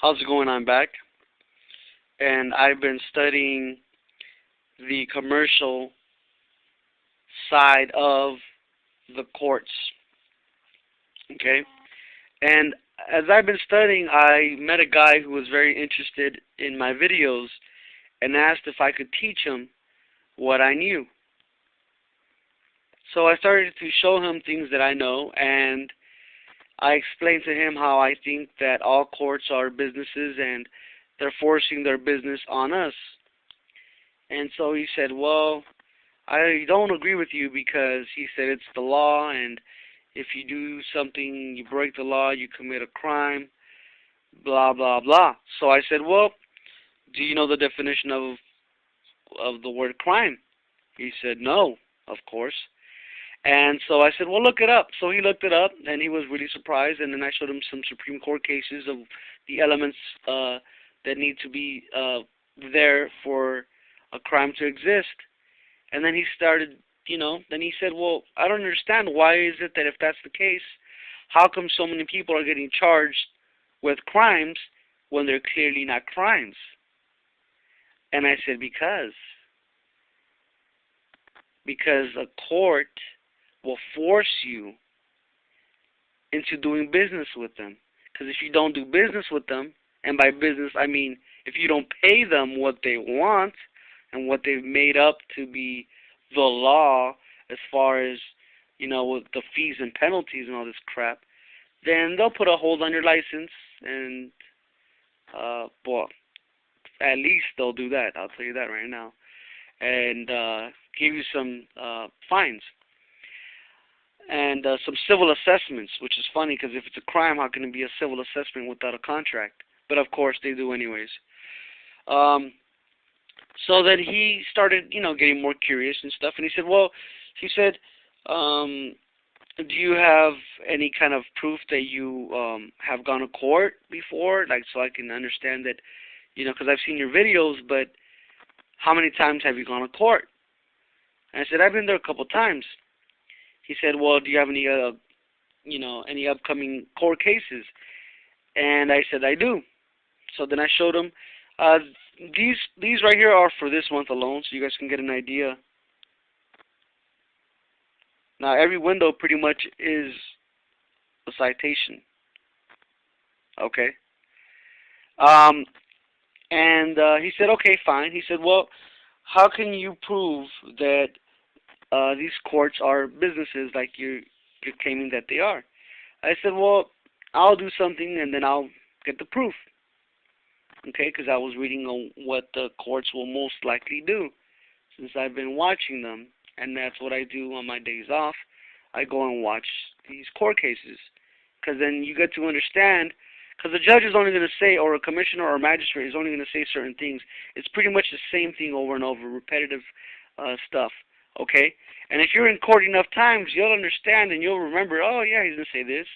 How's it going? I'm back, and I've been studying the commercial side of the courts. Okay, and as I've been studying, I met a guy who was very interested in my videos and asked if I could teach him what I knew. So I started to show him things that I know, and I explained to him how I think that all courts are businesses and they're forcing their business on us. And so he said, well, I don't agree with you because he said it's the law, and if you do something, you break the law, you commit a crime, blah, blah, blah. So I said, well, do you know the definition of the word crime? He said, no, of course. And so I said, well, look it up. So he looked it up, and he was really surprised. And then I showed him some Supreme Court cases of the elements that need to be there for a crime to exist. And then he started, then he said, well, I don't understand. Why is it that if that's the case, how come so many people are getting charged with crimes when they're clearly not crimes? And I said, because a court will force you into doing business with them. Because if you don't do business with them, and by business I mean if you don't pay them what they want and what they've made up to be the law as far as, with the fees and penalties and all this crap, then they'll put a hold on your license and, well, at least they'll do that. I'll tell you that right now. And give you some fines. And some civil assessments, which is funny because if it's a crime, how can it be a civil assessment without a contract? But of course they do anyways. So then he started, getting more curious and stuff. And he said, well, do you have any kind of proof that you have gone to court before? Like, so I can understand that, because I've seen your videos, but how many times have you gone to court? And I said, I've been there a couple times. He said, well, do you have any, any upcoming court cases? And I said, I do. So then I showed him. These right here are for this month alone, so you guys can get an idea. Now, every window pretty much is a citation. Okay. And he said, okay, fine. He said, well, how can you prove that these courts are businesses like you're claiming that they are? I said, well, I'll do something and then I'll get the proof. Okay, because I was reading on what the courts will most likely do since I've been watching them. And that's what I do on my days off. I go and watch these court cases. Because then you get to understand, because the judge is only going to say, or a commissioner or a magistrate is only going to say certain things. It's pretty much the same thing over and over, repetitive stuff. Okay? And if you're in court enough times, you'll understand and you'll remember, oh yeah, he's going to say this,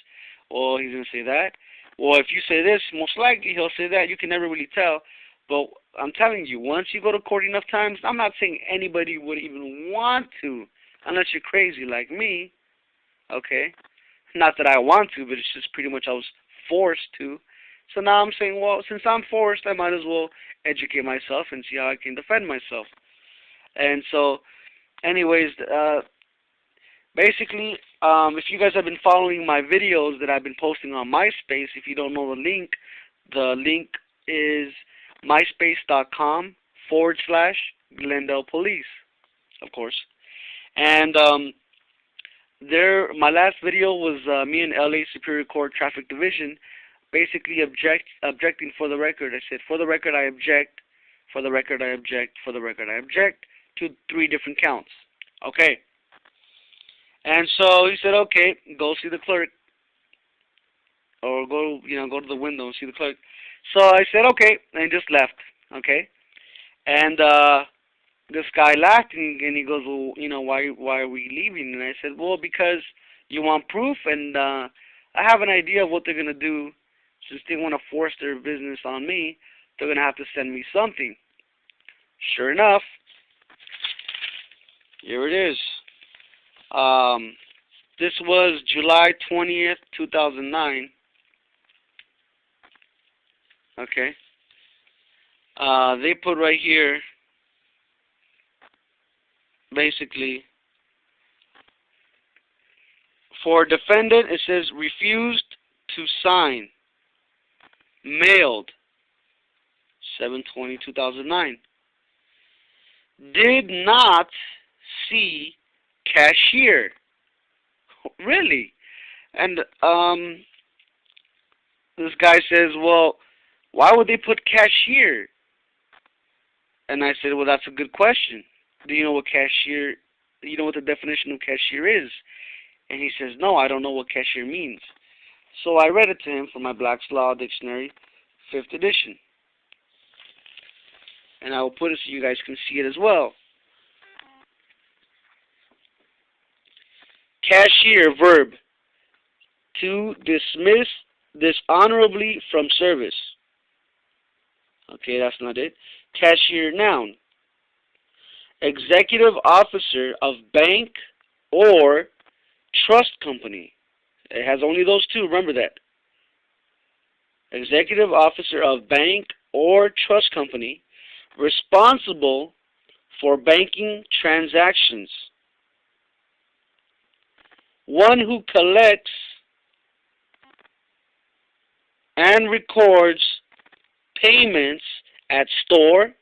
or he's going to say that. Well, if you say this, most likely he'll say that. You can never really tell. But I'm telling you, once you go to court enough times, I'm not saying anybody would even want to, unless you're crazy like me. Okay? Not that I want to, but it's just pretty much I was forced to. So now I'm saying, well, since I'm forced, I might as well educate myself and see how I can defend myself. And so, anyways, basically, if you guys have been following my videos that I've been posting on MySpace, if you don't know the link is myspace.com/Glendale Police, of course. And my last video was me and LA Superior Court Traffic Division basically objecting for the record. I said, for the record, I object. For the record, I object. For the record, I object to 3 different counts. Okay. And so he said, okay, go see the clerk. Or go to the window and see the clerk. So I said, okay, and he just left. Okay. And this guy laughed and he goes, well, why are we leaving? And I said, well, because you want proof, and I have an idea of what they're going to do. Since they want to force their business on me, they're going to have to send me something. Sure enough, here it is. This was July 20th, 2009. Okay. They put right here, basically, for defendant, it says refused to sign, mailed, 7/20/2009. Did not see cashier. Really? And this guy says, well, why would they put cashier? And I said, well, that's a good question. Do you know what cashier, you know what the definition of cashier is? And he says, no, I don't know what cashier means. So I read it to him from my Black's Law Dictionary, 5th edition. And I will put it so you guys can see it as well. Cashier, verb, to dismiss dishonorably from service. Okay, that's not it. Cashier, noun, executive officer of bank or trust company. It has only those two, remember that. Executive officer of bank or trust company responsible for banking transactions. One who collects and records payments at store,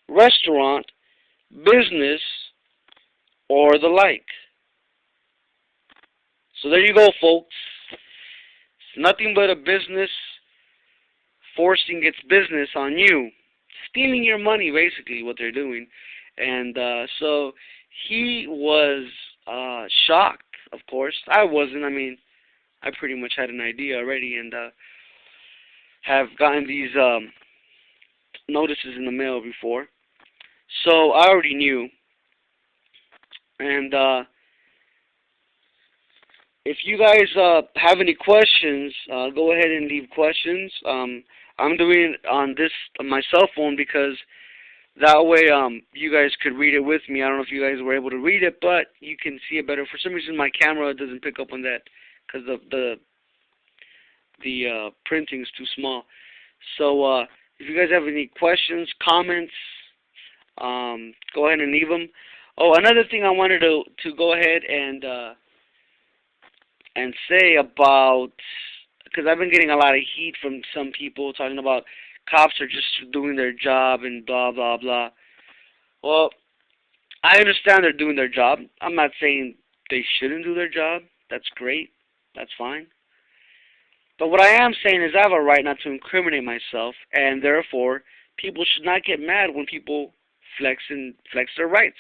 restaurant, business, or the like. So there you go, folks. It's nothing but a business forcing its business on you. Stealing your money, basically, what they're doing. And so he was shocked, of course. I wasn't. I mean, I pretty much had an idea already and have gotten these notices in the mail before. So I already knew. And if you guys have any questions, go ahead and leave questions. I'm doing it on my cell phone because that way you guys could read it with me. I don't know if you guys were able to read it, but you can see it better. For some reason, my camera doesn't pick up on that because the printing is too small. So if you guys have any questions, comments, go ahead and leave them. Oh, another thing I wanted to go ahead and say about, because I've been getting a lot of heat from some people talking about cops are just doing their job and blah, blah, blah. Well, I understand they're doing their job. I'm not saying they shouldn't do their job. That's great. That's fine. But what I am saying is I have a right not to incriminate myself, and therefore people should not get mad when people flex their rights.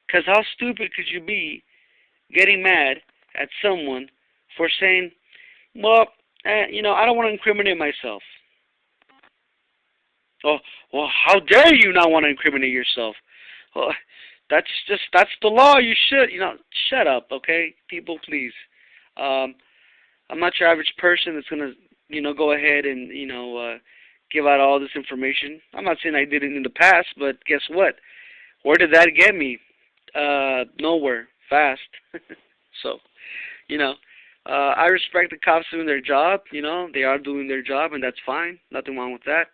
Because how stupid could you be getting mad at someone for saying, well, I don't want to incriminate myself. Oh, well, how dare you not want to incriminate yourself? Well, that's the law. You should, shut up, okay? People, please. I'm not your average person that's going to, go ahead and, give out all this information. I'm not saying I did it in the past, but guess what? Where did that get me? Nowhere. Fast. So, I respect the cops doing their job. They are doing their job, and that's fine. Nothing wrong with that.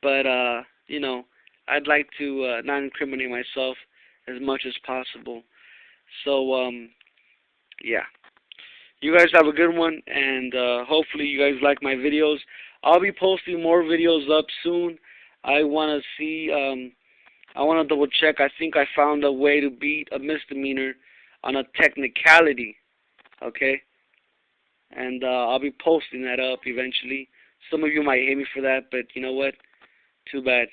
But, I'd like to not incriminate myself as much as possible. So, yeah. You guys have a good one, and hopefully you guys like my videos. I'll be posting more videos up soon. I want to see, I want to double check. I think I found a way to beat a misdemeanor on a technicality, okay? And I'll be posting that up eventually. Some of you might hate me for that, but you know what? Too bad.